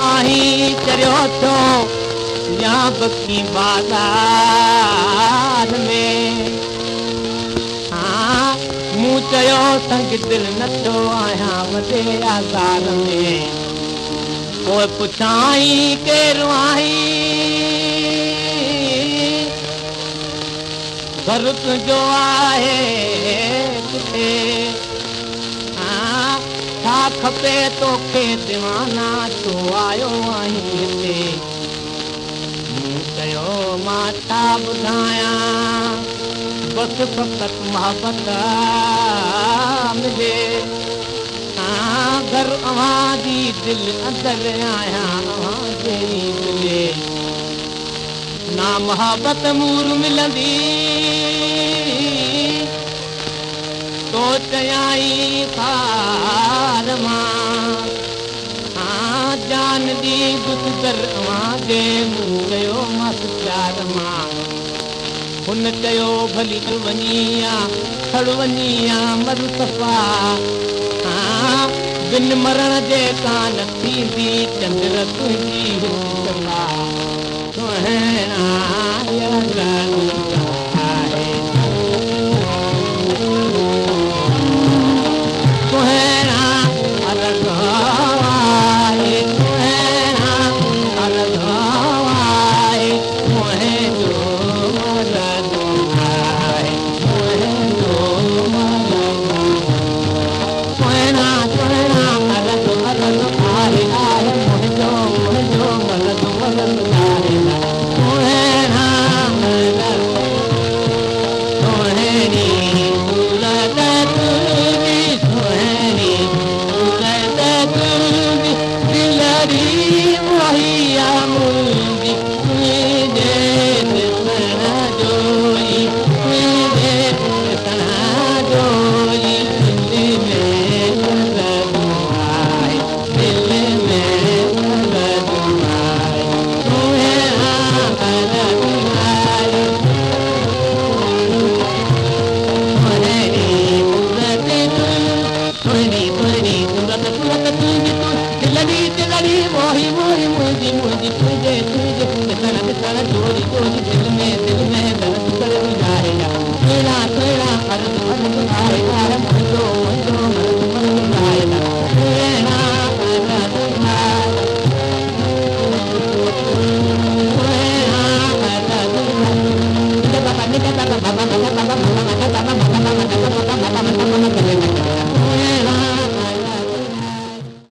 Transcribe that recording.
आहीं चरियो थो या बकी बाज़ार में हाँ मूं चयो संग दिल नथो आहियां वॾे आज़ार में पोइ पुछाईं केरु आहीं घर तुंहिंजो आहे किथे छा खपे तोखे दीवाना छो आयो आहीं हिते मूं चयो मां छा ॿुधायां बसि फ़क़ति मोहबत मिले घर अव्हां जी दिलि अंदरि आहियां अव्हां जहिड़ी मिले ना मोहबत मूर मिलंदी तो चयाई पार मां जान दी गुज़र अव्हां जे मूं कयो मस प्यार मां हुन चयो भली वञी खड़ वञी मरुतफ़ा बिन मरण जे कान थींदी चंद्र तुंहिंजी हुस्ना सुहिणा